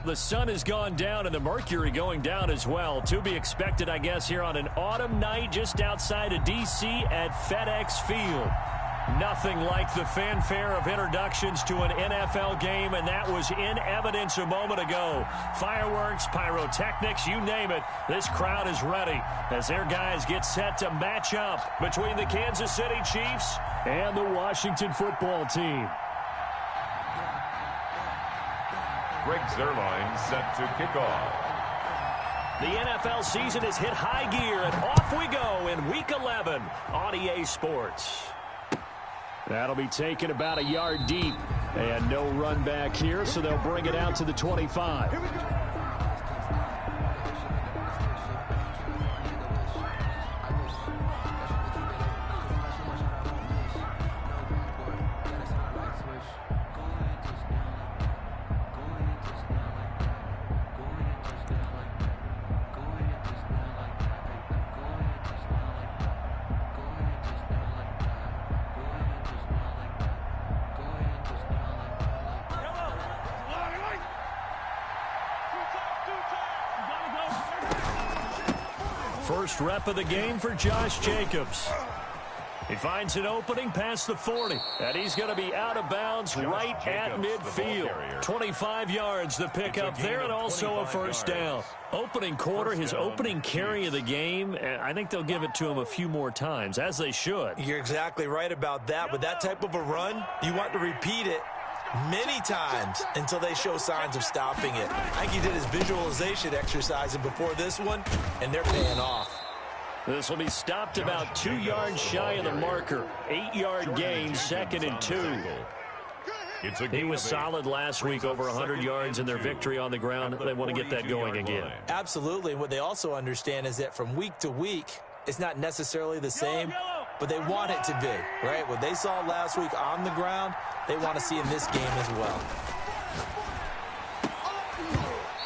The sun has gone down and the mercury going down as well. To be expected, I guess, here on an autumn night just outside of D.C. at FedEx Field. Nothing like the fanfare of introductions to an NFL game, and that was in evidence a moment ago. Fireworks, pyrotechnics, you name it. This crowd is ready as their guys get set to match up between the Kansas City Chiefs and the Washington football team. Greg Zuerlein set to kick off. The NFL season has hit high gear, and off we go in Week 11 on EA Sports. That'll be taken about a yard deep, and no run back here, so they'll bring it out to the 25. Here we go. First rep of the game for Josh Jacobs. He finds an opening past the 40, and he's going to be out of bounds right at midfield. 25 yards the pickup there, and also a first down. Opening quarter, his opening carry of the game, and I think they'll give it to him a few more times, as they should. You're exactly right about that. With that type of a run, you want to repeat it many times until they show signs of stopping it. I think he did his visualization exercise before this one, and they're paying off. This will be stopped about 2 yards shy of the marker. 8-yard gain, 2nd and 2. He was solid last week, over 100 yards in their victory on the ground. They want to get that going again. Absolutely. What they also understand is that from week to week, it's not necessarily the same, but they want it to be, right? What they saw last week on the ground, they want to see in this game as well.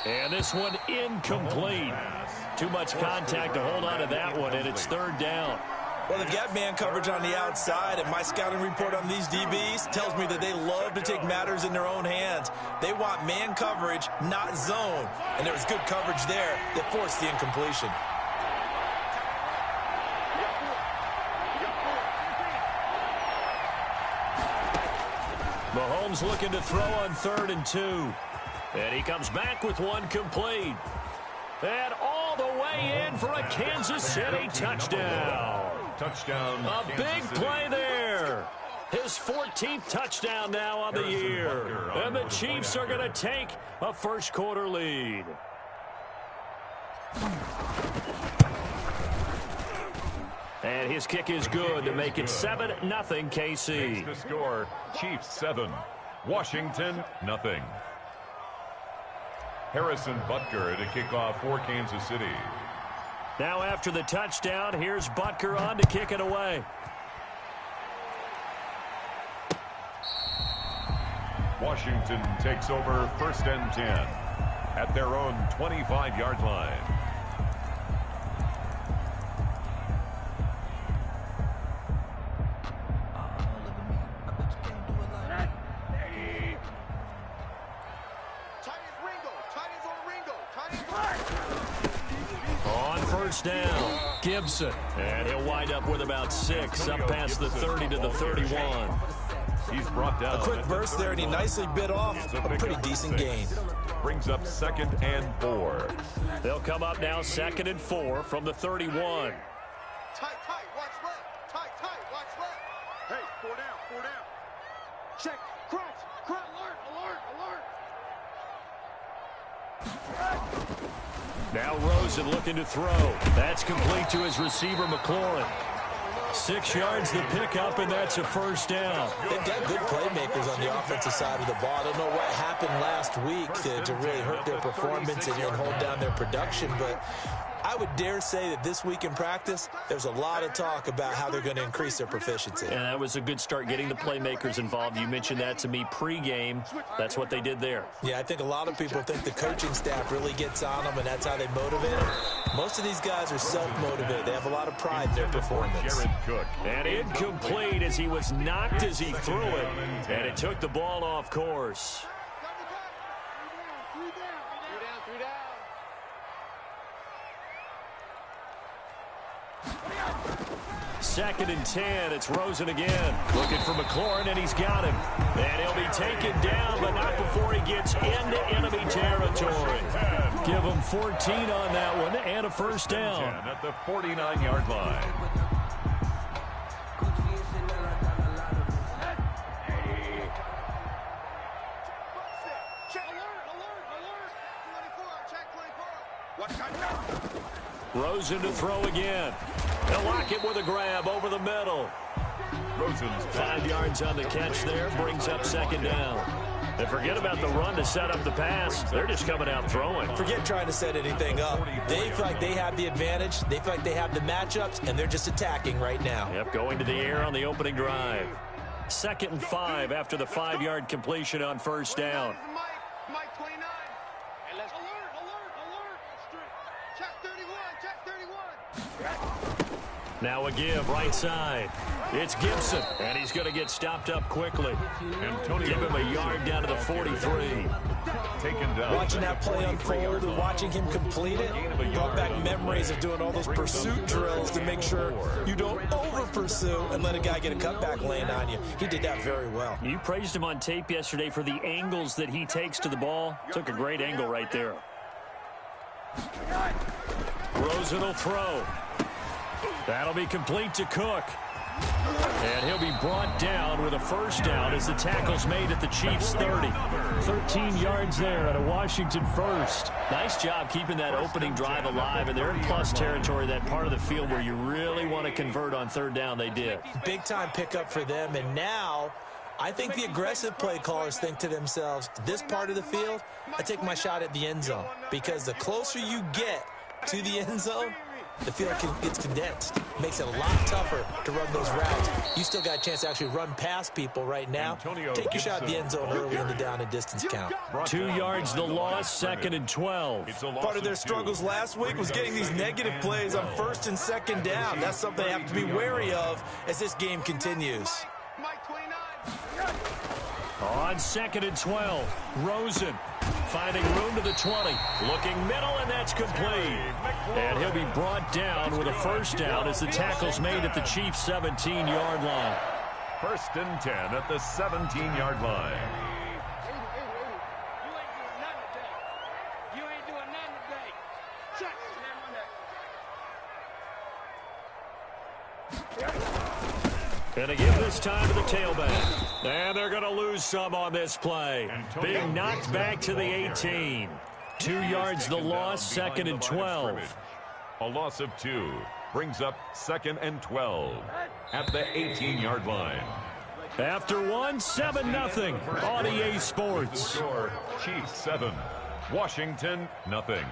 And this one incomplete. Too much contact to hold on to that one, and it's 3rd down. Well, they've got man coverage on the outside, and my scouting report on these DBs tells me that they love to take matters in their own hands. They want man coverage, not zone. And there was good coverage there that forced the incompletion. Mahomes looking to throw on 3rd and 2. And he comes back with one complete. And all the way in for a Kansas City touchdown. A big play there. His 14th touchdown now on the year. And the Chiefs are going to take a first quarter lead. And his kick is good to make it 7-0 KC. The score, Chiefs 7, Washington 0. Harrison Butker to kick off for Kansas City. Now after the touchdown, here's Butker on to kick it away. Washington takes over 1st and 10 at their own 25-yard line. Down, Gibson, and he'll wind up with about 6, up past the 30 to the 31. He's brought down. A quick burst there, and he nicely bit off a pretty decent gain. Brings up 2nd and 4. They'll come up now 2nd and 4 from the 31. Tight, watch left. Tight, watch left. Hey, 4 down. Check, crouch, alert. Now Rosen looking to throw. That's complete to his receiver, McLaurin. 6 yards the pickup, and that's a first down. They've got good playmakers on the offensive side of the ball. I don't know what happened last week to really hurt their performance and hold down their production, but I would dare say that this week in practice, there's a lot of talk about how they're going to increase their proficiency. And that was a good start getting the playmakers involved. You mentioned that to me pregame. That's what they did there. Yeah, I think a lot of people think the coaching staff really gets on them, and that's how they motivate them. Most of these guys are self-motivated. They have a lot of pride in their performance. And incomplete as he was knocked as he threw it, and it took the ball off course. 3 down. Second and 10. It's Rosen again. Looking for McLaurin, and he's got him. And he'll be taken down, but not before he gets into enemy territory. Give him 14 on that one and a first down. At the 49-yard line. Rosen to throw again. They'll lock it with a grab over the middle. Rosen's 5 yards on the catch there, brings up second down. And forget about the run to set up the pass. They're just coming out throwing. Forget trying to set anything up. They feel like they have the advantage. They feel like they have the matchups, and they're just attacking right now. Yep, going to the air on the opening drive. 2nd and 5 after the 5-yard completion on first down. Mike 29. And let's alert. Check 31. Now a give right side. It's Gibson, and he's going to get stopped up quickly. Antonio. Give him a yard down to the 43. Taken down. Watching that play unfold and watching him complete it brought back memories of doing all those pursuit drills to make sure you don't over-pursue and let a guy get a cutback lane on you. He did that very well. You praised him on tape yesterday for the angles that he takes to the ball. Took a great angle right there. Rosen will throw. That'll be complete to Cook. And he'll be brought down with a first down as the tackle's made at the Chiefs' 30. 13 yards there at a Washington first. Nice job keeping that opening drive alive, and they're in plus territory, that part of the field where you really want to convert on third down. They did. Big-time pickup for them, and now I think the aggressive play callers think to themselves, this part of the field, I take my shot at the end zone, because the closer you get to the end zone, the field gets condensed. Makes it a lot tougher to run those routes. You still got a chance to actually run past people right now. Take your shot at the end zone early in the down and distance count. 2 yards the loss, 2nd and 12. Part of their struggles last week was getting these negative plays on 1st and 2nd down. That's something they have to be wary of as this game continues. Mike 29. On 2nd and 12, Rosen finding room to the 20. Looking middle, and that's complete. And he'll be brought down with a first down as the tackle's made at the Chiefs' 17-yard line. 1st and 10 at the 17-yard line. You ain't doing nothing today. Check. Going to give this time to the tailback. And they're going to lose some on this play. Being knocked back to the 18. 2 yards the loss, 2nd and 12. A loss of 2 brings up 2nd and 12 at the 18-yard line. After one, 7-0 on EA Sports. Score, Chiefs 7, Washington nothing.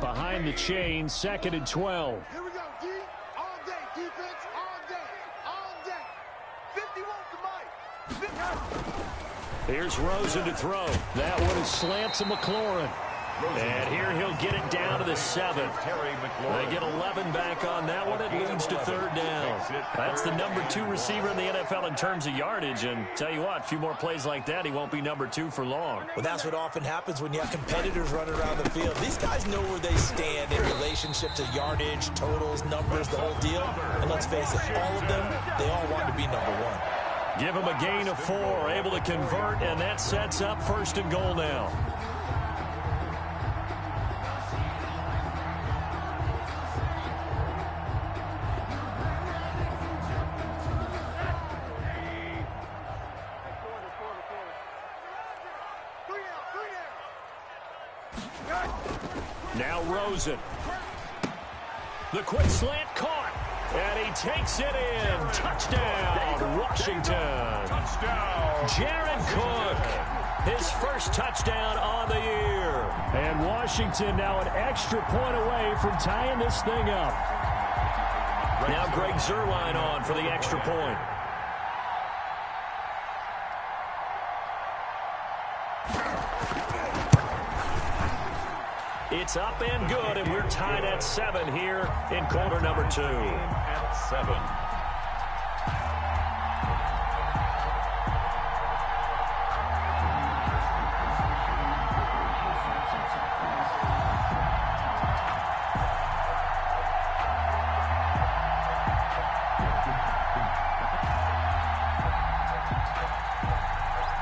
Behind the chain, 2nd and 12. Here we go, D. All day. Defense, all day. 51 to Mike. Here's Rosen to throw. That one is slant to McLaurin. And here he'll get it down to the 7. They get 11 back on that one. It leads to third down. That's the number 2 receiver in the NFL in terms of yardage. And tell you what, a few more plays like that, he won't be number 2 for long. Well, that's what often happens when you have competitors running around the field. These guys know where they stand in relationship to yardage, totals, numbers, the whole deal. And let's face it, all of them, they all want to be number 1. Give him a gain of 4, able to convert, and that sets up 1st and goal now. Now Rosen. The quick slant caught. And he takes it in. Touchdown, Washington. Touchdown. Jared Cook. His first touchdown on the year. And Washington now an extra point away from tying this thing up. Now Greg Zuerlein on for the extra point. It's up and good, and we're tied at 7 here in quarter number 2. At 7.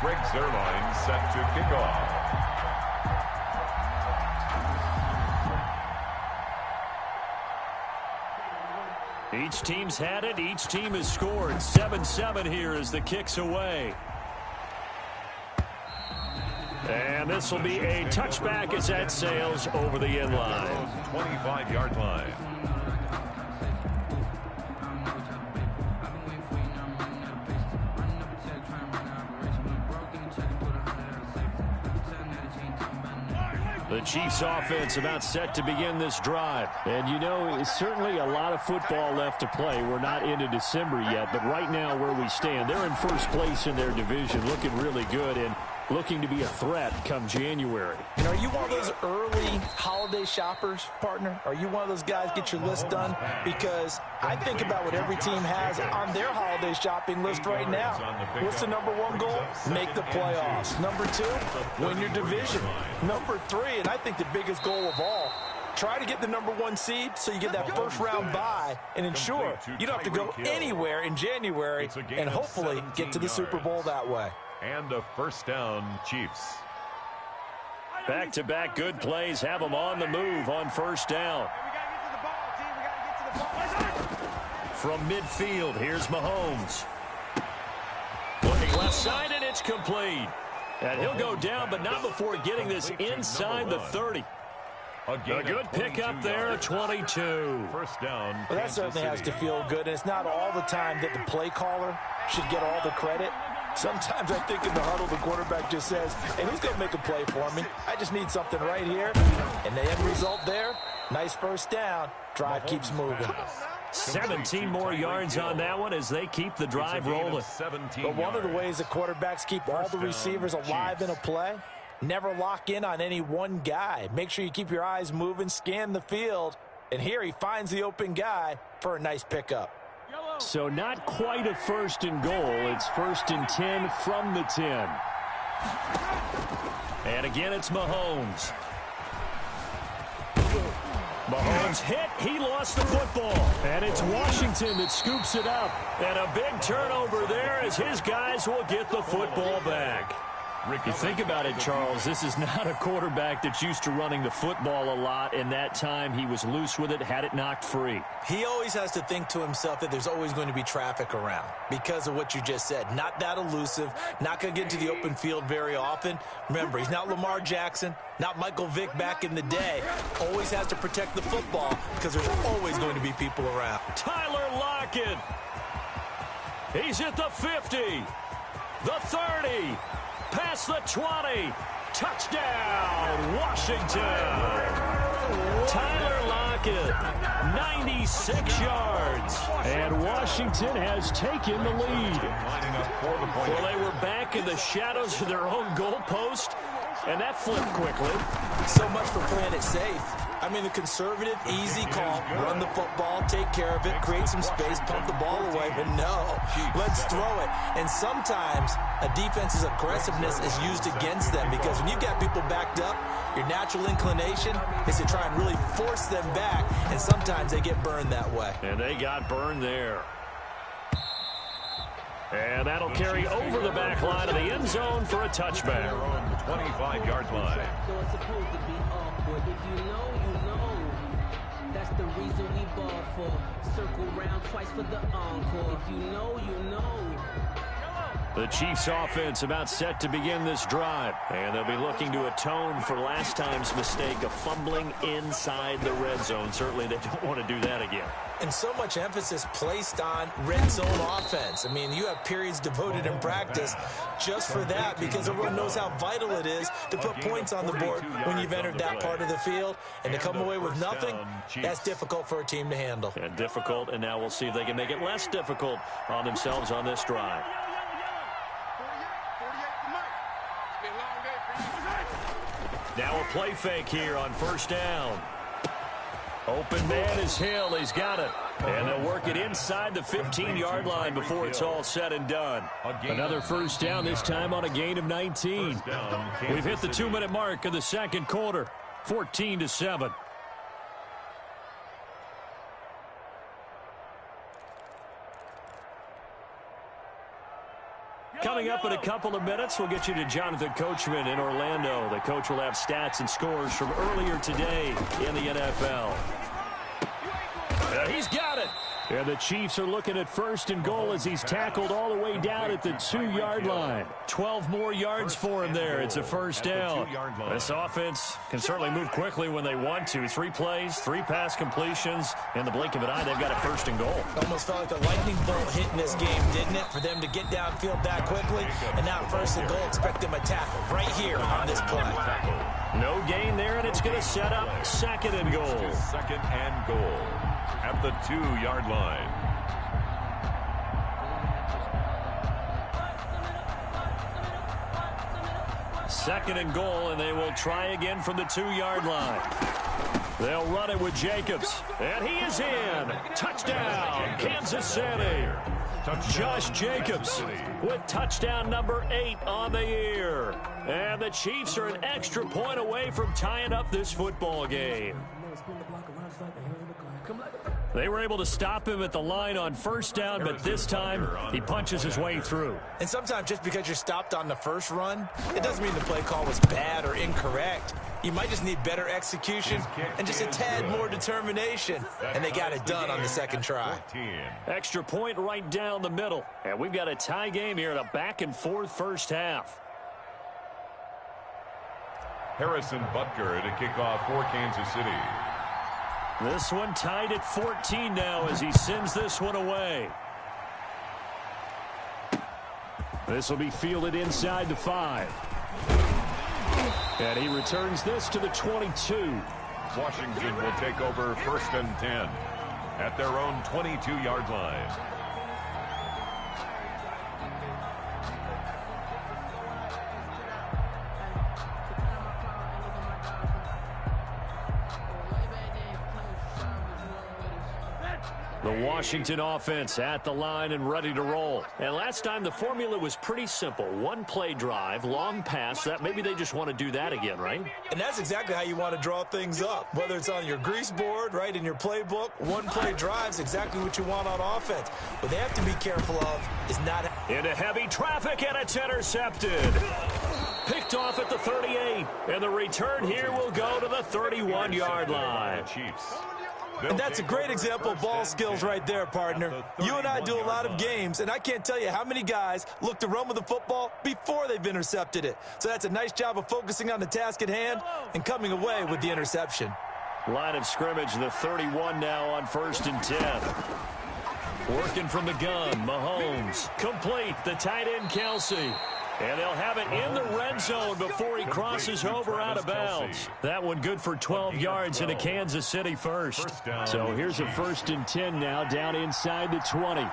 Greg Zuerlein set to kick off. Each team's had it. Each team has scored. 7-7 here as the kick's away. And this will be a touchback as that sails over the end line. 25-yard line. The Chiefs offense about set to begin this drive. And you know, it's certainly a lot of football left to play. We're not into December yet, but right now where we stand, they're in first place in their division, looking really good and looking to be a threat come January. And are you one of those early holiday shoppers, partner? Are you one of those guys get your list done? Because I think about what every team has on their holiday shopping list right now. What's the number 1 goal? Make the playoffs. Number 2, win your division. Number 3, and I think the biggest goal of all, try to get the number 1 seed so you get that first round bye and ensure you don't have to go anywhere in January and hopefully get to the Super Bowl that way. And a first down, Chiefs. Back-to-back good plays have them on the move on first down. From midfield, here's Mahomes. Looking left side, and it's complete. And he'll go down, but not before getting this inside the 30. A good pickup there, 22. First down. Well, that certainly has to feel good, and it's not all the time that the play caller should get all the credit. Sometimes I think in the huddle, the quarterback just says, hey, who's going to make a play for me? I just need something right here. And the end result there, nice first down. Drive keeps moving. 17 more yards on that one as they keep the drive rolling. But one of the ways the quarterbacks keep all the receivers alive in a play, never lock in on any one guy. Make sure you keep your eyes moving, scan the field. And here he finds the open guy for a nice pickup. So not quite a first and goal. It's first and 10 from the 10. And again, it's Mahomes. Mahomes hit. He lost the football. And it's Washington that scoops it up. And a big turnover there as his guys will get the football back. You think about it, Charles, this is not a quarterback that's used to running the football a lot, and that time he was loose with it, had it knocked free. He always has to think to himself that there's always going to be traffic around because of what you just said. Not that elusive, not going to get into the open field very often. Remember, he's not Lamar Jackson, not Michael Vick back in the day. Always has to protect the football because there's always going to be people around. Tyler Lockett. He's at the 50, the 30. Past the 20. Touchdown, Washington. Tyler Lockett, 96 yards. And Washington has taken the lead. Well, they were back in the shadows of their own goalpost, and that flipped quickly. So much for playing it safe. I mean, the conservative, easy call, run the football, take care of it, create some space, pump the ball away. But no, let's throw it. And sometimes a defense's aggressiveness is used against them because when you've got people backed up, your natural inclination is to try and really force them back, and sometimes they get burned that way. And they got burned there. And that'll carry over the back line of the end zone for a touchback. 25-yard line. So it's supposed to be awkward. If you know, you know. That's the reason we ball for. Circle round twice for the encore. If you know, you know. The Chiefs offense about set to begin this drive. And they'll be looking to atone for last time's mistake of fumbling inside the red zone. Certainly they don't want to do that again. And so much emphasis placed on red zone offense. I mean, you have periods devoted in practice just for that because everyone knows how vital it is to put points on the board when you've entered that part of the field. And to come away with nothing, that's difficult for a team to handle. And difficult, and now we'll see if they can make it less difficult on themselves on this drive. Now a play fake here on first down. Open man is Hill. He's got it. And they'll work it inside the 15-yard line before it's all said and done. Another first down, this time on a gain of 19. We've hit the 2-minute mark of the second quarter, 14-7. Coming up in a couple of minutes, we'll get you to Jonathan Coachman in Orlando. The coach will have stats and scores from earlier today in the NFL. He's got it. And the Chiefs are looking at first and goal as he's tackled all the way down at the 2-yard line. 12 more yards for him there. It's a first down. This offense can certainly move quickly when they want to. 3 plays, 3 pass completions. In the blink of an eye, they've got a first and goal. Almost felt like the lightning bolt hit in this game, didn't it? For them to get downfield that quickly. And now first and goal, expect them to tackle right here on this play. No gain there, and it's going to set up second and goal. Second and goal at the 2-yard line. Second and goal, and they will try again from the 2-yard line. They'll run it with Jacobs, and he is in. Touchdown, Kansas City. Josh Jacobs with touchdown number 8 on the year. And the Chiefs are an extra point away from tying up this football game. They were able to stop him at the line on first down, but this time he punches his way through. And sometimes just because you're stopped on the first run, it doesn't mean the play call was bad or incorrect. You might just need better execution and just a tad more determination. And they got it done on the second try. Extra point right down the middle. And we've got a tie game here in a back-and-forth first half. Harrison Butker to kick off for Kansas City. This one tied at 14 now as he sends this one away. This will be fielded inside the 5. And he returns this to the 22. Washington will take over first and 10 at their own 22-yard line. The Washington offense at the line and ready to roll. And last time the formula was pretty simple. 1-play drive, long pass. That maybe they just want to do that again, right? And that's exactly how you want to draw things up. Whether it's on your grease board, right, in your playbook, 1-play drive's exactly what you want on offense. What they have to be careful of is not... Into heavy traffic, and it's intercepted. Picked off at the 38. And the return here will go to the 31-yard line. And that's a great example of ball skills right there, partner. You and I do a lot of games, and I can't tell you how many guys look to run with the football before they've intercepted it. So that's a nice job of focusing on the task at hand and coming away with the interception. Line of scrimmage, the 31 now on first and 10. Working from the gun, Mahomes. Complete, the tight end, Kelsey. And they'll have it in the red zone before he crosses over out of bounds. That one good for 12 yards into Kansas City first. So here's a first and 10 now down inside the 20.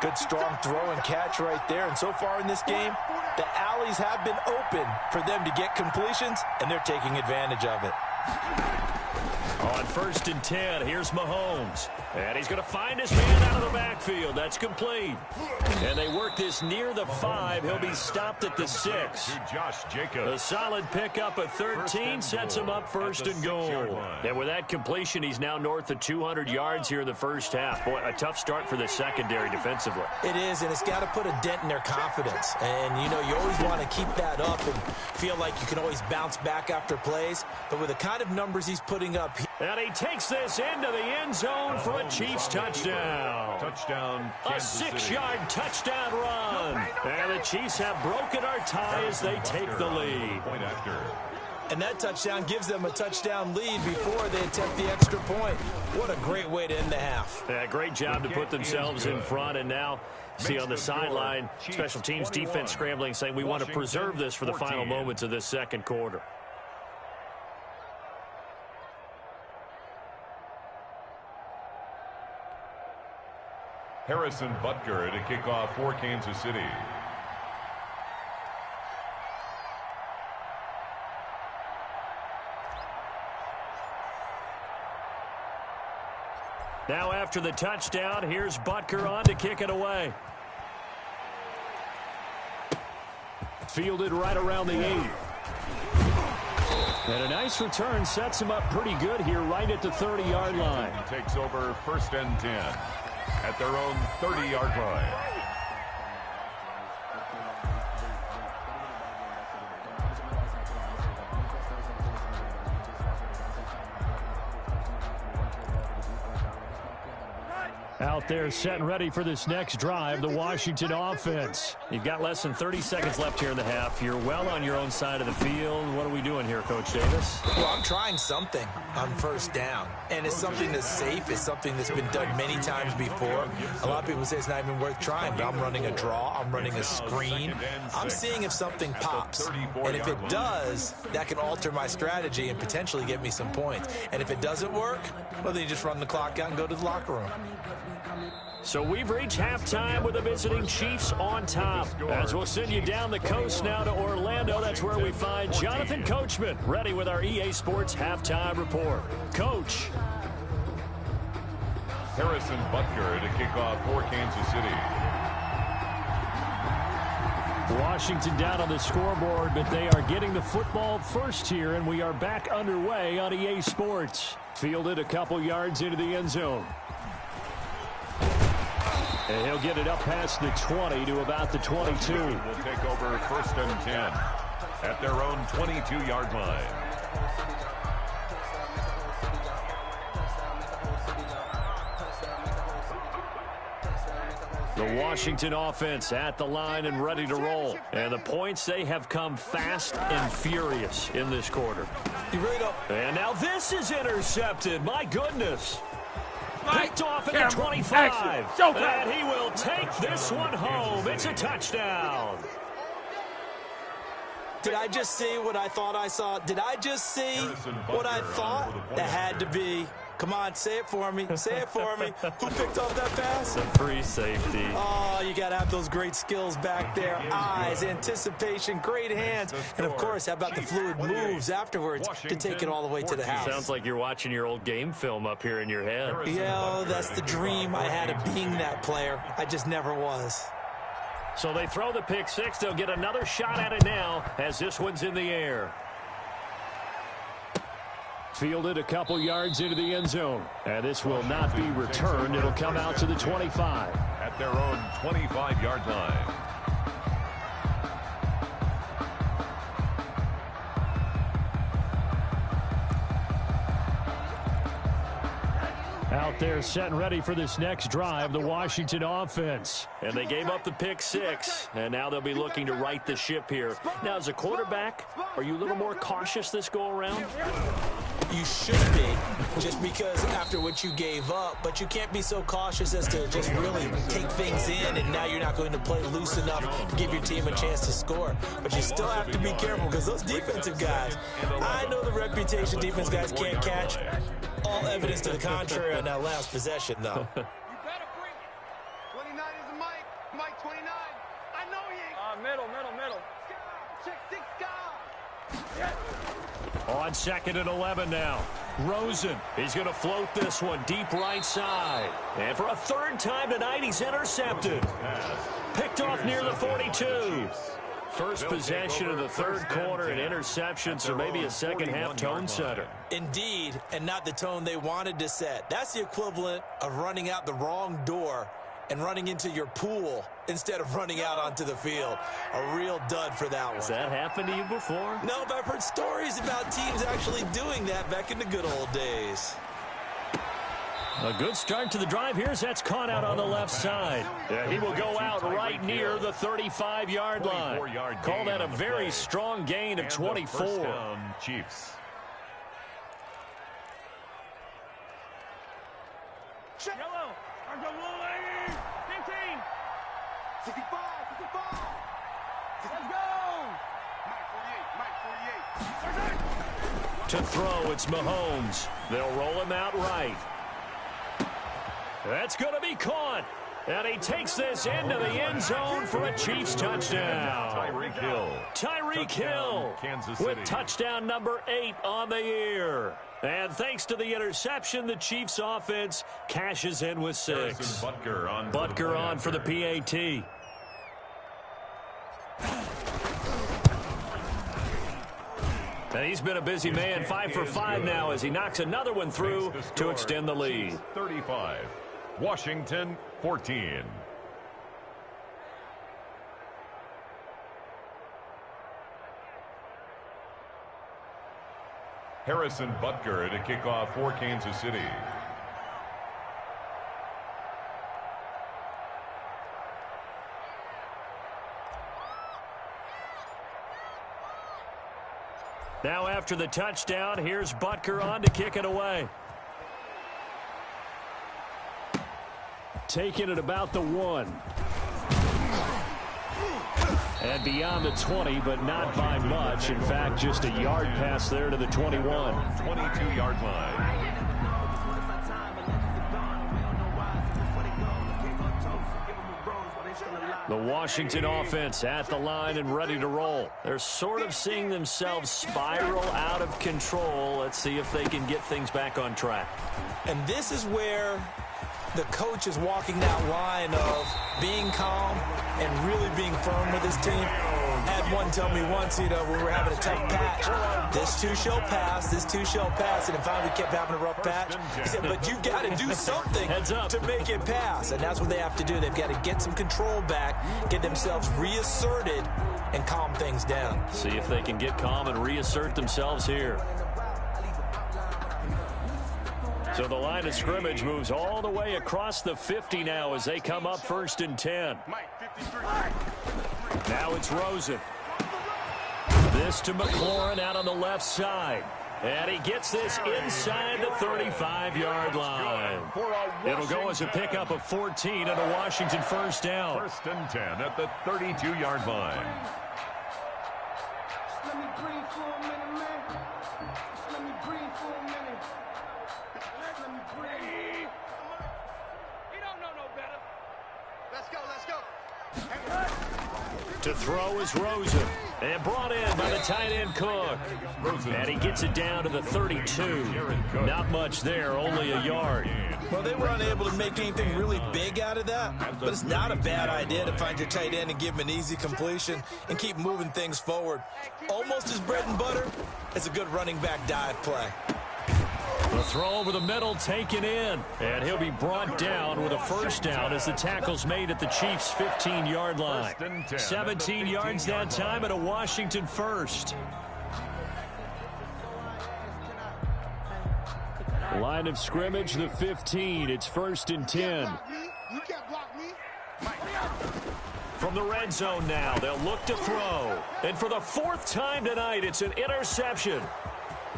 Good strong throw and catch right there. And so far in this game, the alleys have been open for them to get completions, and they're taking advantage of it. On first and 10, here's Mahomes. And he's going to find his man out of the backfield. That's complete. And they work this near the 5. He'll be stopped at the 6. Josh Jacobs. A solid pickup of 13 sets him up first and goal. And with that completion, he's now north of 200 yards here in the first half. Boy, a tough start for the secondary defensively. It is, and it's got to put a dent in their confidence. And, you know, you always want to keep that up and feel like you can always bounce back after plays. But with the kind of numbers he's putting up, and he takes this into the end zone for a Chiefs touchdown. Touchdown, Kansas City. A 6-yard touchdown run. And the Chiefs have broken our tie as they take the lead. Point after. And that touchdown gives them a touchdown lead before they attempt the extra point. What a great way to end the half. Yeah, great job to put themselves in front. And now, see on the sideline, special teams defense scrambling, saying we want to preserve this for the final moments of this second quarter. Harrison Butker to kick off for Kansas City. Now after the touchdown, here's Butker on to kick it away. Fielded right around the 8. And a nice return sets him up pretty good here right at the 30-yard line. Takes over 1st and 10 at their own 30-yard line. Out there set and ready for this next drive, the Washington offense. You've got less than 30 seconds left here in the half. You're well on your own side of the field. What are we doing here, Coach Davis? Well, I'm trying something on 1st down, and it's something that's safe. It's something that's been done many times before. A lot of people say it's not even worth trying, but I'm running a draw. I'm running a screen. I'm seeing if something pops, and if it does, that can alter my strategy and potentially get me some points. And if it doesn't work, well, then you just run the clock out and go to the locker room. So we've reached halftime with the visiting Chiefs on top. As we'll send you down the coast now to Orlando, that's where we find Jonathan Coachman ready with our EA Sports halftime report. Coach. Harrison Butker to kick off for Kansas City. Washington down on the scoreboard, but they are getting the football first here, and we are back underway on EA Sports. Fielded a couple yards into the end zone. And he'll get it up past the 20 to about the 22. Will take over 1st and 10 at their own 22-yard line. The Washington offense at the line and ready to roll. And the points, they have come fast and furious in this quarter. You really don't. And now this is intercepted. My goodness. Picked off at the 25. And he will take this one home. It's a touchdown. Did I just see what I thought I saw? Did I just see what I thought? That had to be. Come on, say it for me. Say it for me. Who picked off that pass? The free safety. Oh, you got to have those great skills back there. Eyes, anticipation, great hands. And, of course, how about the fluid moves afterwards to take it all the way to the house? Sounds like you're watching your old game film up here in your head. Yeah, that's the dream I had of being that player. I just never was. So they throw the pick six. They'll get another shot at it now as this one's in the air. Fielded a couple yards into the end zone. And this will not be returned. It'll come out to the 25. At their own 25-yard line. Out there set and ready for this next drive, the Washington offense. And they gave up the pick six, and now they'll be looking to right the ship here. Now, as a quarterback, are you a little more cautious this go-around? You should be, just because after what you gave up, but you can't be so cautious as to just really take things in, and now you're not going to play loose enough to give your team a chance to score. But you still have to be careful because those defensive guys, I know the reputation defense guys can't catch. All evidence to the contrary on that last possession, though. You better bring it. 29 is the Mike. Mike 29. I know he ain't. Middle. Check 6 guys. On 2nd and 11 now. Rosen, he's going to float this one deep right side. And for a third time tonight, he's intercepted. Picked off near the 42. First possession of the third quarter, an interception, so maybe a second-half tone setter. Indeed, and not the tone they wanted to set. That's the equivalent of running out the wrong door and running into your pool instead of running out onto the field. A real dud for that one. Has that happened to you before? No, but I've heard stories about teams actually doing that back in the good old days. A good start to the drive. Here's that's caught out on the left side. Yeah, he will go out right near the 35-yard line. Call that a very strong gain of 24. Chiefs. Yellow. 15. 65. Let's go. Mike 48. To throw, it's Mahomes. They'll roll him out right. That's going to be caught. And he takes this into the end zone for a Chiefs touchdown. Tyreek Hill with touchdown number 8 on the year. And thanks to the interception, the Chiefs offense cashes in with 6. Butker on for the PAT. And he's been a busy man, 5 for 5 now as he knocks another one through to extend the lead. 35, Washington 14. Harrison Butker to kick off for Kansas City. Now after the touchdown, here's Butker on to kick it away. Taking it about the 1. And beyond the 20, but not by much. In fact, just a yard pass there to the 21. 22-yard line. The Washington offense at the line and ready to roll. They're sort of seeing themselves spiral out of control. Let's see if they can get things back on track. And this is where the coach is walking that line of being calm and really being firm with his team. I had one tell me once, you know, when we were having a tough patch, this too shall pass, this too shall pass, and finally we kept having a rough patch. He said, but you got to do something to make it pass, and that's what they have to do. They've got to get some control back, get themselves reasserted, and calm things down. See if they can get calm and reassert themselves here. So the line of scrimmage moves all the way across the 50 now as they come up 1st and 10. Now it's Rosen. This to McLaurin out on the left side. And he gets this inside the 35-yard line. It'll go as a pickup of 14 and a Washington first down. 1st and 10 at the 32-yard line. Let me breathe for a minute, man. Let me breathe for a minute. Let me breathe. You don't know no better. Let's go, let's go. To throw is Rosen. And brought in by the tight end Cook. And he gets it down to the 32. Not much there, only a yard. Well, they were unable to make anything really big out of that, but it's not a bad idea to find your tight end and give him an easy completion and keep moving things forward. Almost his bread and butter is a good running back dive play. The throw over the middle taken in. And he'll be brought down with a first down as the tackle's made at the Chiefs' 15-yard line. 17 yards that time and a Washington first. Line of scrimmage, the 15. It's 1st and 10. You can't block me. From the red zone now, they'll look to throw. And for the 4th time tonight, it's an interception.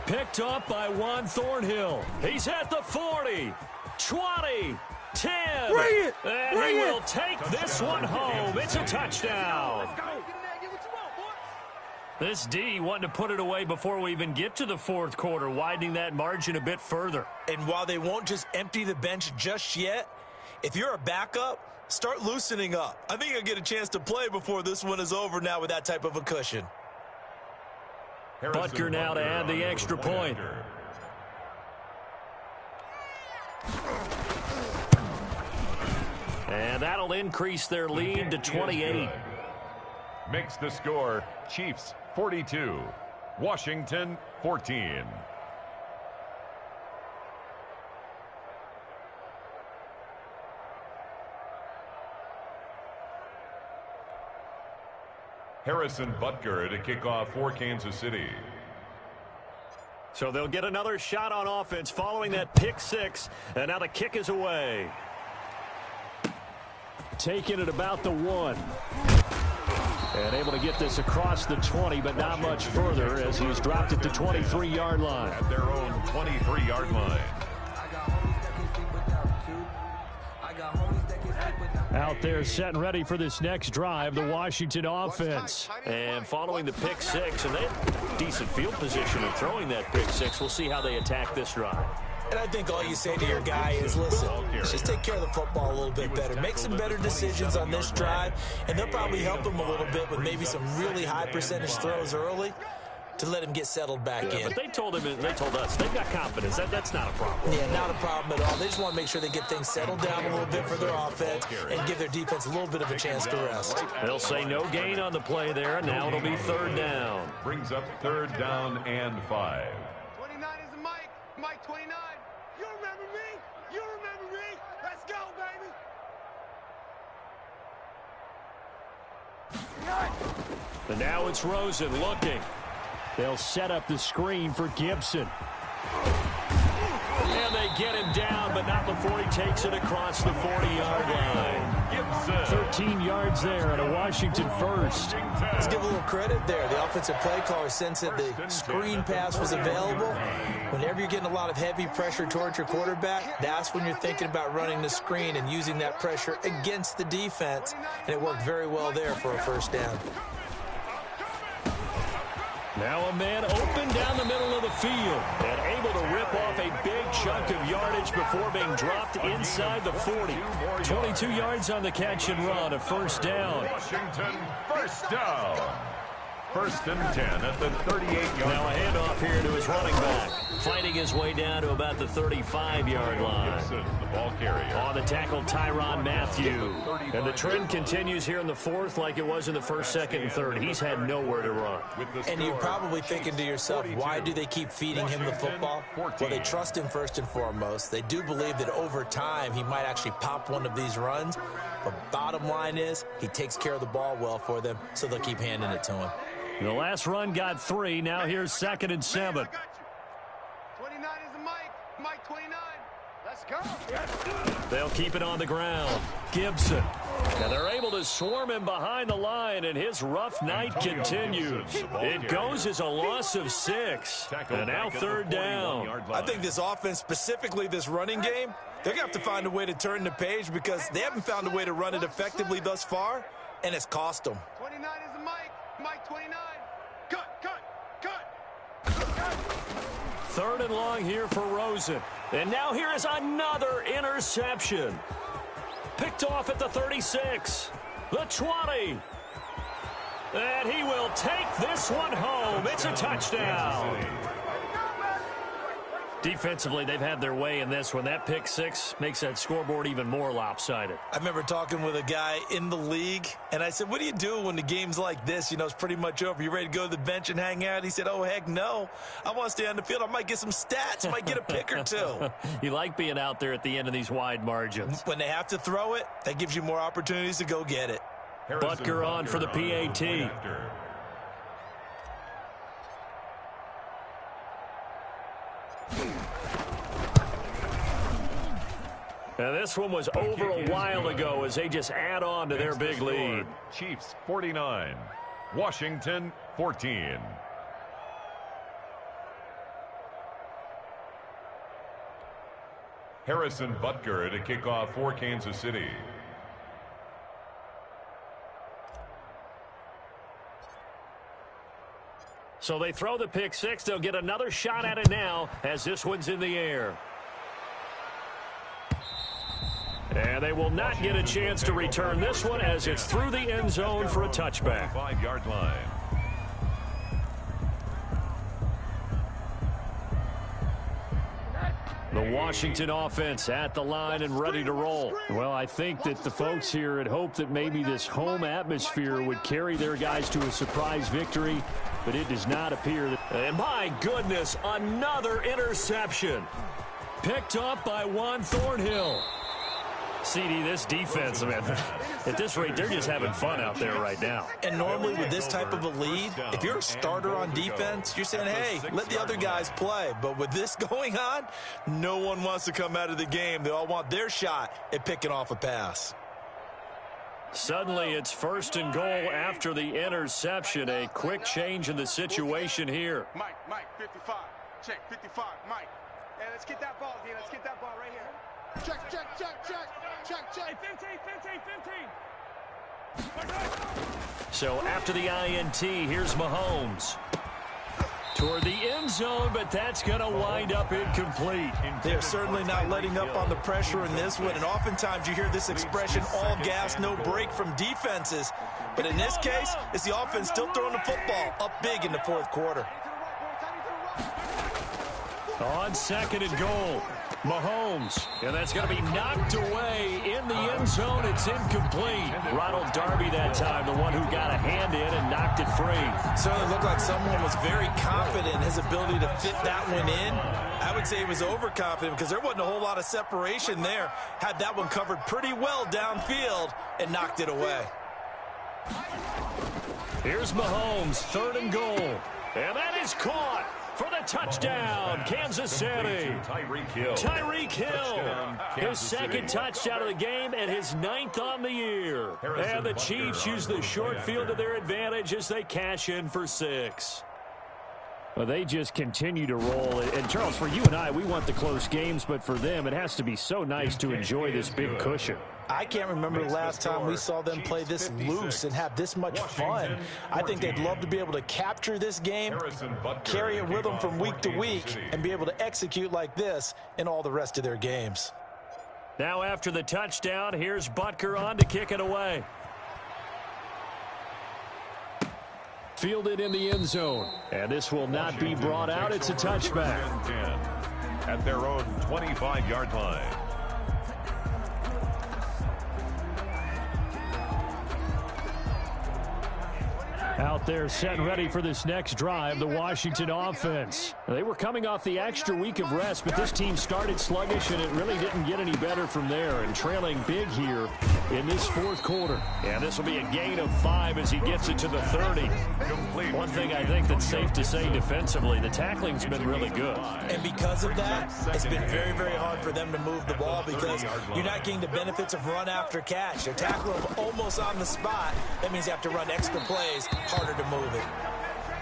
Picked up by Juan Thornhill. He's at the 40, 20, 10. And he will take this one home. It's a touchdown. This D wanting to put it away before we even get to the 4th quarter, widening that margin a bit further. And while they won't just empty the bench just yet, if you're a backup, start loosening up. I think you'll get a chance to play before this one is over now with that type of a cushion. Butker now to add the extra point. And that'll increase their lead to 28. Makes the score Chiefs 42, Washington 14. Harrison Butker to kick off for Kansas City. So they'll get another shot on offense following that pick 6. And now the kick is away. Taking it about the 1. And able to get this across the 20, but not much further as he's dropped it to 23-yard line. At their own 23-yard line. Out there set and ready for this next drive, the Washington offense. And following the pick 6, and they have decent field position of throwing that pick 6. We'll see how they attack this drive. And I think all you say to your guy is, listen, let's just take care of the football a little bit better. Make some better decisions on this drive, and they'll probably help him a little bit with maybe some really high percentage throws early to let him get settled back in. But they told us, they've got confidence. That's not a problem. Yeah, not a problem at all. They just want to make sure they get things settled down a little bit for their offense and give their defense a little bit of a chance to rest. They'll say no gain on the play there, and now it'll be third down. Brings up third down and 5. 29 is Mike. Mike 29. You remember me? You remember me? Let's go, baby. And now it's Rosen looking. They'll set up the screen for Gibson. And they get him down, but not before he takes it across the 40-yard line. 13 yards there and a Washington first. Let's give a little credit there. The offensive play caller sensed that the screen pass was available. Whenever you're getting a lot of heavy pressure towards your quarterback, that's when you're thinking about running the screen and using that pressure against the defense. And it worked very well there for a first down. Now a man open down the middle of the field and able to rip off a big chunk of yardage before being dropped inside the 40. 22 yards on the catch and run, a first down. Washington, first down. First and 10 at the 38-yard line. Now a handoff here to his running back, fighting his way down to about the 35-yard line. Gibson, the ball carrier. On the tackle, Tyrann Mathieu. And the trend continues here in the fourth like it was in the first, second, and third. He's had nowhere to run. And you're probably thinking to yourself, why do they keep feeding him the football? Well, they trust him first and foremost. They do believe that over time he might actually pop one of these runs. But bottom line is he takes care of the ball well for them, so they'll keep handing it to him. The last run got 3. Now here's 2nd and 7. 29 is Mike. Mike 29. Let's go. They'll keep it on the ground. Gibson. And they're able to swarm him behind the line, and his rough night continues. It goes as a loss of 6. And now third down. I think this offense, specifically this running game, they're going to have to find a way to turn the page because they haven't found a way to run it effectively thus far, and it's cost them. 29 is Mike. Mike 29. Cut. 3rd and long here for Rosen. And now here is another interception. Picked off at the 36. The 20. And he will take this one home. It's a touchdown. Defensively, they've had their way in this one. That pick 6 makes that scoreboard even more lopsided. I remember talking with a guy in the league, and I said, what do you do when the game's like this? You know, it's pretty much over. You ready to go to the bench and hang out? He said, oh, heck no. I want to stay on the field. I might get some stats. Might get a pick or two. You like being out there at the end of these wide margins. When they have to throw it, that gives you more opportunities to go get it. Butker on for the PAT. And this one was over a while ago as they just add on to their big lead. Chiefs 49, Washington 14. Harrison Butker to kick off for Kansas City. So they throw the pick 6. They'll get another shot at it now as this one's in the air. And they will not get a chance to return this one as it's through the end zone for a touchback. 5-yard line. The Washington offense at the line and ready to roll. Well, I think that the folks here had hoped that maybe this home atmosphere would carry their guys to a surprise victory, but it does not appear that. And my goodness, another interception. Picked up by Juan Thornhill. CD, this defense, man, at this rate, they're just having fun out there right now. And normally with this type of a lead, if you're a starter on defense, you're saying, hey, let the other guys play. But with this going on, no one wants to come out of the game. They all want their shot at picking off a pass. Suddenly, it's 1st and goal after the interception. A quick change in the situation here. Mike, 55. Check, 55, Mike. Hey, let's get that ball, D. Let's get that ball right here. Check. 15. So after the INT, here's Mahomes. toward the end zone, but that's going to wind up incomplete. They're certainly not letting up on the pressure in this one, and oftentimes you hear this expression, all gas, no break from defenses. But in this case, it's the offense still throwing the football up big in the fourth quarter. On 2nd and goal, Mahomes, and that's going to be knocked away in the end zone. It's incomplete. Ronald Darby that time, the one who got a hand in and knocked it free. Certainly looked like someone was very confident in his ability to fit that one in. I would say he was overconfident because there wasn't a whole lot of separation there. Had that one covered pretty well downfield and knocked it away. Here's Mahomes, 3rd and goal, and that is caught for the touchdown, Kansas City. Tyreek Hill, his 2nd touchdown of the game and his 9th on the year. And the Chiefs use the short field to their advantage as they cash in for 6. Well, they just continue to roll. And, Charles, for you and I, we want the close games, but for them, it has to be so nice to enjoy this big cushion. I can't remember the last time we saw them play this loose and have this much fun. I think they'd love to be able to capture this game, carry it with them from week to week, and be able to execute like this in all the rest of their games. Now after the touchdown, here's Butker on to kick it away. Fielded in the end zone, and this will not be brought out. It's a touchback. At their own 25-yard line. Out there set and ready for this next drive, the Washington offense. They were coming off the extra week of rest, but this team started sluggish, and it really didn't get any better from there, and trailing big here in this fourth quarter. And this will be a gain of 5 as he gets it to the 30. One thing I think that's safe to say defensively, the tackling's been really good. And because of that, it's been very, very hard for them to move the ball because you're not getting the benefits of run after catch. They're tackling them almost on the spot. That means you have to run extra plays, harder to move it.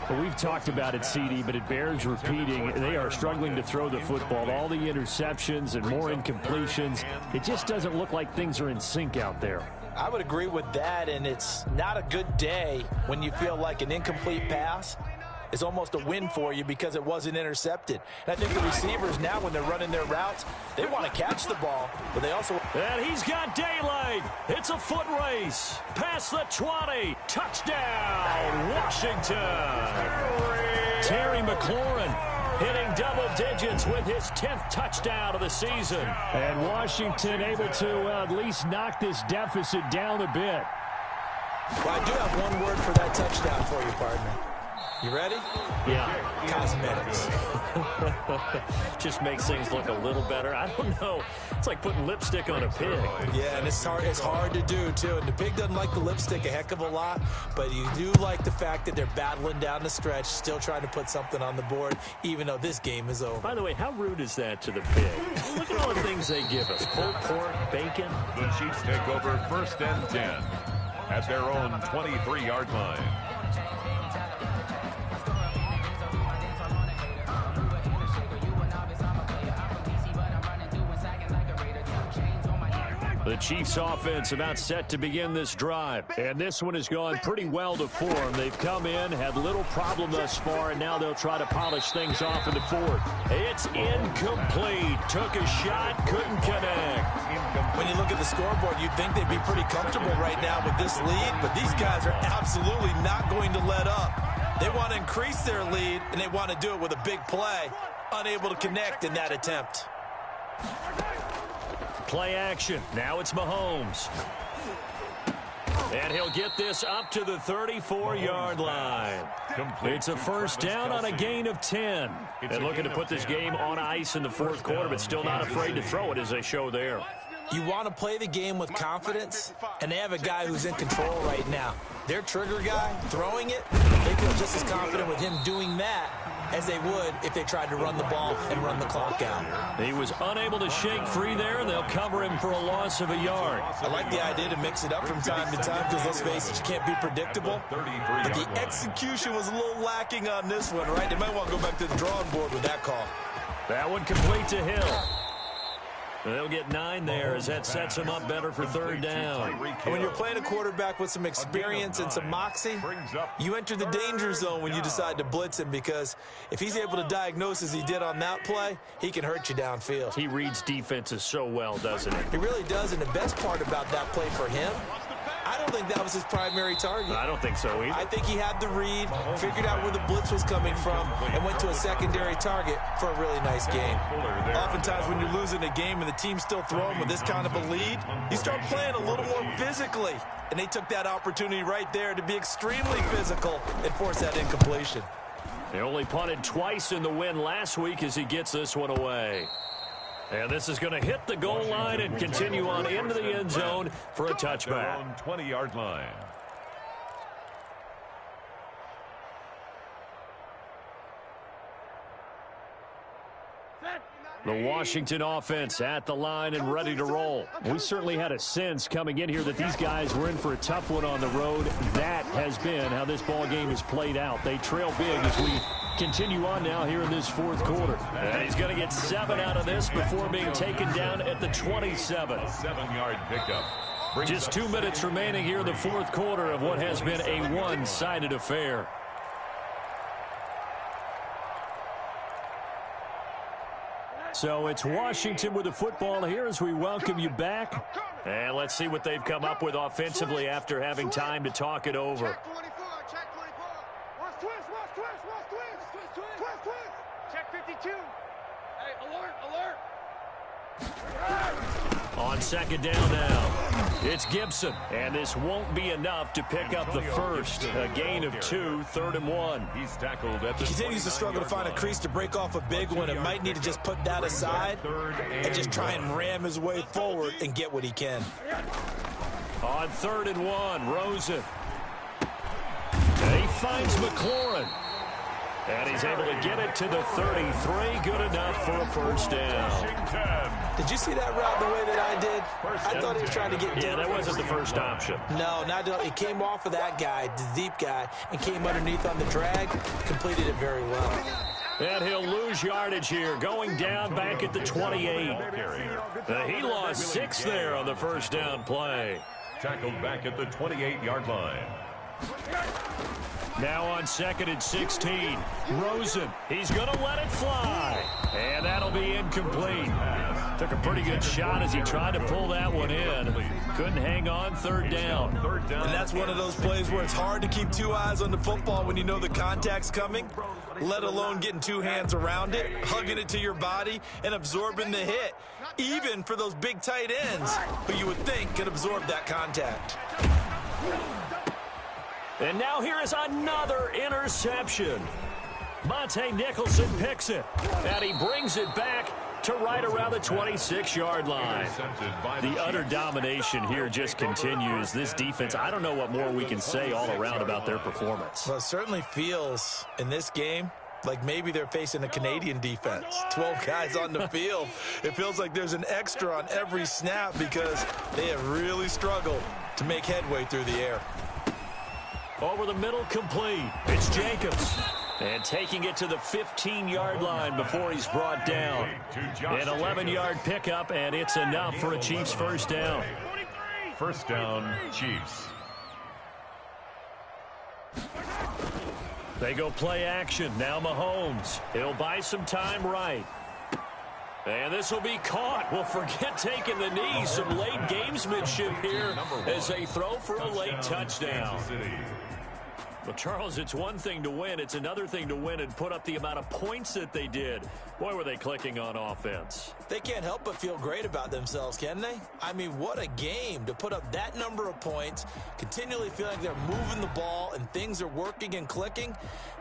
Well, we've talked about it, CD, but it bears repeating. They are struggling to throw the football. All the interceptions and more incompletions. It just doesn't look like things are in sync out there. I would agree with that, and it's not a good day when you feel like an incomplete pass is almost a win for you because it wasn't intercepted. And I think the receivers now, when they're running their routes, they want to catch the ball, but they also... And he's got daylight. It's a foot race. Past the 20. Touchdown, Washington. Terry McLaurin hitting double digits with his 10th touchdown of the season. And Washington able to at least knock this deficit down a bit. Well, I do have one word for that touchdown for you, partner. You ready? Yeah. Cosmetics. Just makes things look a little better. I don't know. It's like putting lipstick on a pig. Yeah, and it's hard to do, too. And the pig doesn't like the lipstick a heck of a lot, but you do like the fact that they're battling down the stretch, still trying to put something on the board, even though this game is over. By the way, how rude is that to the pig? Look at all the things they give us. Pulled pork, bacon. The Chiefs take over 1st and 10 at their own 23-yard line. The Chiefs offense about set to begin this drive. And this one has gone pretty well to form. They've come in, had little problem thus far, and now they'll try to polish things off in the fourth. It's incomplete. Took a shot, couldn't connect. When you look at the scoreboard, you'd think they'd be pretty comfortable right now with this lead, but these guys are absolutely not going to let up. They want to increase their lead, and they want to do it with a big play. Unable to connect in that attempt. Play action. Now it's Mahomes. And he'll get this up to the 34-yard line. It's a first down on a gain of 10. And looking to put this game on ice in the fourth quarter, but still not afraid to throw it as they show there. You want to play the game with confidence, and they have a guy who's in control right now. Their trigger guy, throwing it, they feel just as confident with him doing that as they would if they tried to run the ball and run the clock out. He was unable to shake free there, and they'll cover him for a loss of a yard. I like the idea to mix it up from time to time because, let's face it, you can't be predictable. But the execution was a little lacking on this one, right? They might want to go back to the drawing board with that call. That one complete to Hill. They'll get 9 there as that sets them up better for third down. And when you're playing a quarterback with some experience and some moxie, you enter the danger zone when you decide to blitz him, because if he's able to diagnose as he did on that play, he can hurt you downfield. He reads defenses so well, doesn't he? He really does, and the best part about that play for him, I don't think that was his primary target. I don't think so either. I think he had the read, figured out where the blitz was coming from, and went to a secondary target for a really nice game. Oftentimes when you're losing a game and the team's still throwing with this kind of a lead, you start playing a little more physically. And they took that opportunity right there to be extremely physical and force that incompletion. They only punted twice in the win last week as he gets this one away. And this is going to hit the goal line and continue on into the end zone for a touchback. 20-yard line. The Washington offense at the line and ready to roll. We certainly had a sense coming in here that these guys were in for a tough one on the road. That has been how this ball game has played out. They trail big as we continue on now here in this fourth quarter. And he's going to get 7 out of this before being taken down at the 27. A 7-yard pickup. Just 2 minutes remaining here in the fourth quarter of what has been a one-sided affair. So it's Washington with the football here as we welcome you back. And let's see what they've come up with offensively after having time to talk it over. Check 24, check 24. Watch twist, watch twist, watch twist. Twist, twist. Check 52. Hey, alert, alert. On second down now, it's Gibson. And this won't be enough to pick up the first. A gain of 2, 3rd and 1. He's tackled at the He continues to struggle to find a crease to break off a big one. It might need to just put that aside and just try and ram his way forward and get what he can. On 3rd and 1, Rosen. And he finds McLaurin. And he's able to get it to the 33. Good enough for a first down. Did you see that route the way that I did? I thought he was trying to get deep. Yeah, that wasn't the first option. No, he came off of that guy, the deep guy, and came underneath on the drag, completed it very well. And he'll lose yardage here, going down back at the 28. He lost 6 there on the first down play. Tackled back at the 28-yard line. Now on 2nd and 16, Rosen. He's going to let it fly. And that'll be incomplete. Took a pretty good shot as he tried to pull that one in. Couldn't hang on, 3rd down. And that's one of those plays where it's hard to keep 2 eyes on the football when you know the contact's coming, let alone getting 2 hands around it, hugging it to your body, and absorbing the hit, even for those big tight ends who you would think could absorb that contact. And now here is another interception. Monte Nicholson picks it, and he brings it back to right around the 26-yard line. The utter domination here just continues. This defense, I don't know what more we can say all around about their performance. Well, it certainly feels in this game like maybe they're facing a Canadian defense. 12 guys on the field. It feels like there's an extra on every snap because they have really struggled to make headway through the air. Over the middle, complete. It's Jacobs. And taking it to the 15-yard line before he's brought down. An 11-yard pickup, and it's enough for a Chiefs first down. First down, Chiefs. They go play action. Now Mahomes. He'll buy some time right. And this will be caught. Well, forget taking the knee. Some late gamesmanship here as they throw for a late touchdown. Well, Charles, it's one thing to win. It's another thing to win and put up the amount of points that they did. Boy, were they clicking on offense. They can't help but feel great about themselves, can they? I mean, what a game to put up that number of points, continually feeling like they're moving the ball and things are working and clicking.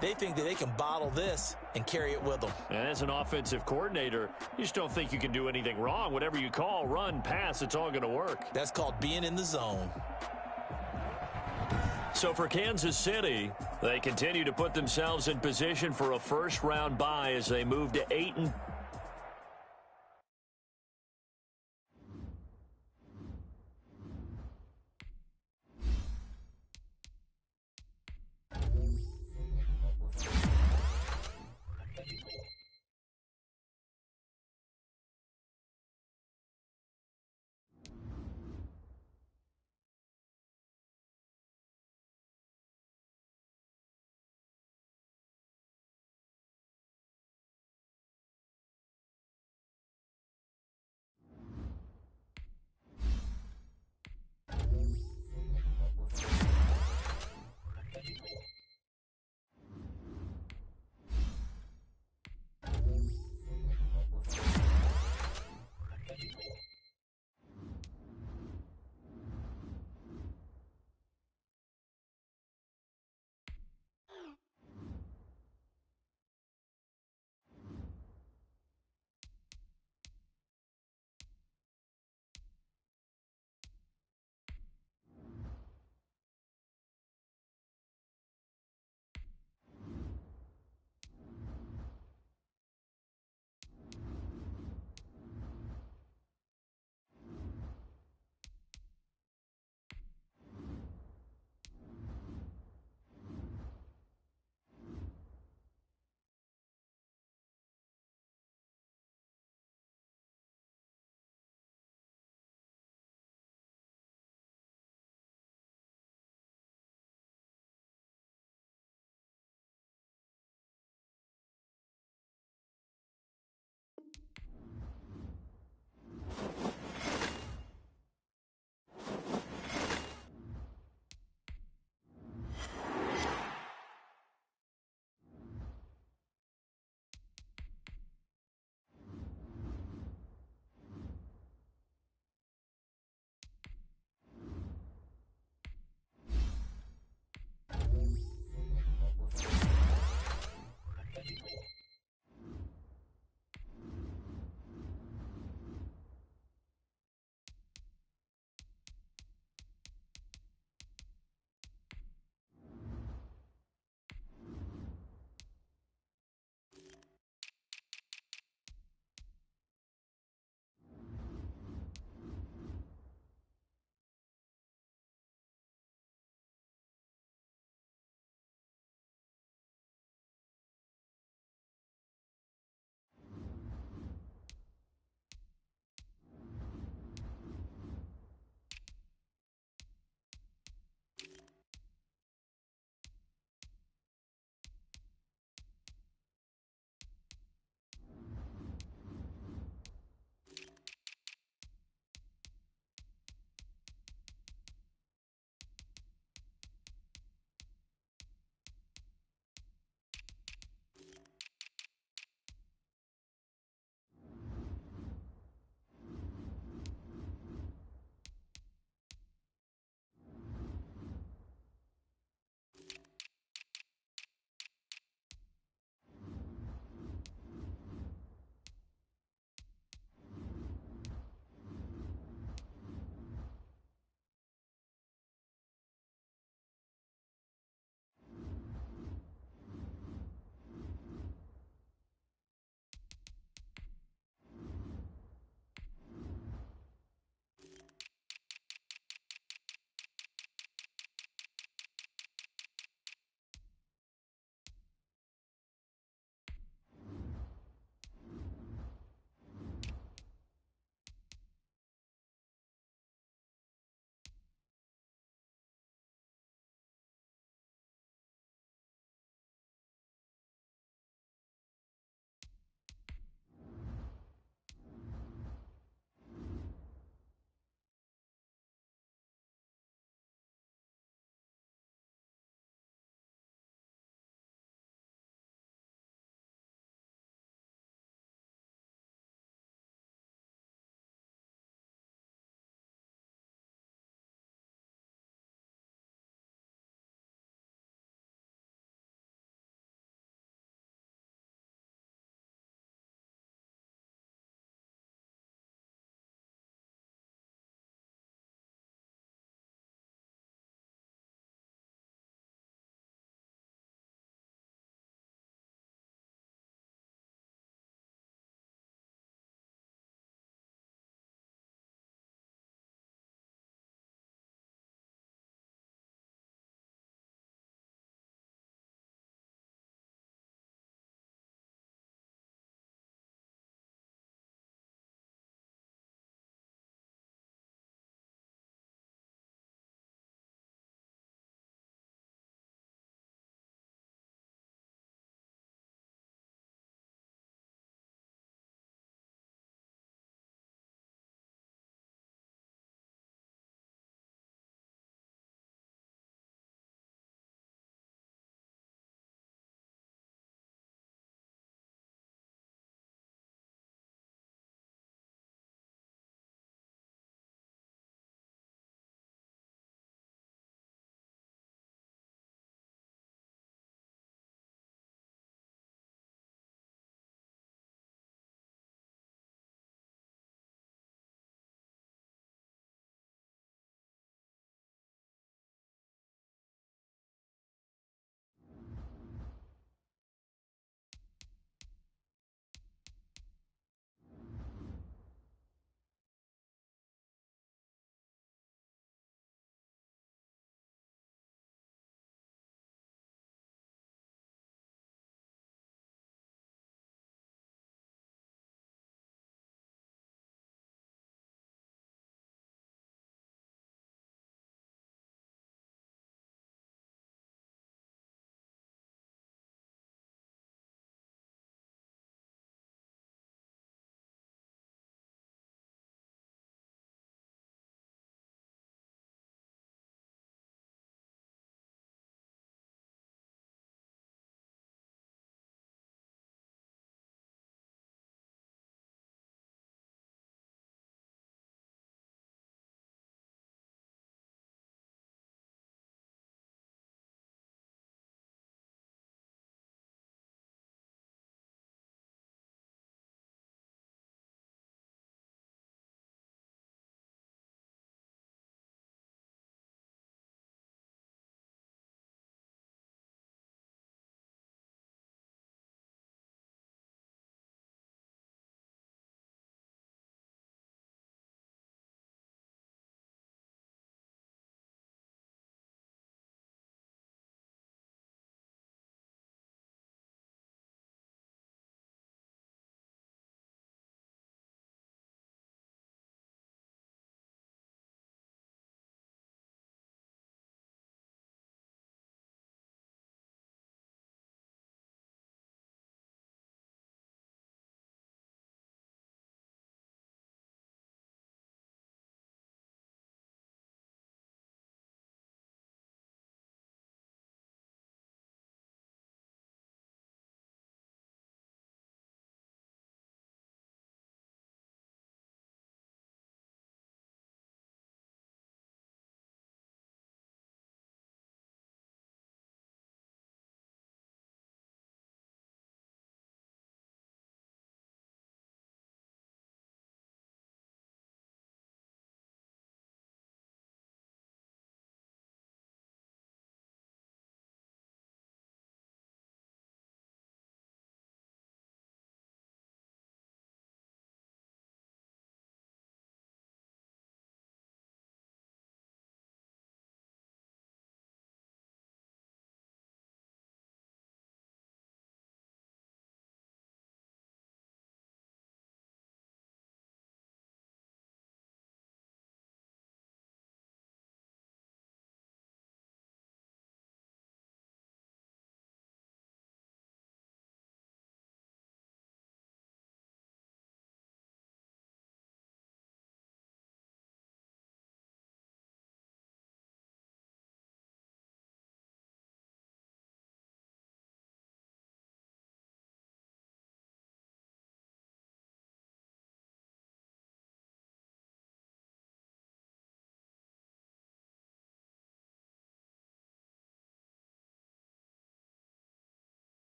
They think that they can bottle this and carry it with them. And as an offensive coordinator, you just don't think you can do anything wrong. Whatever you call, run, pass, it's all going to work. That's called being in the zone. So for Kansas City, they continue to put themselves in position for a first-round bye as they move to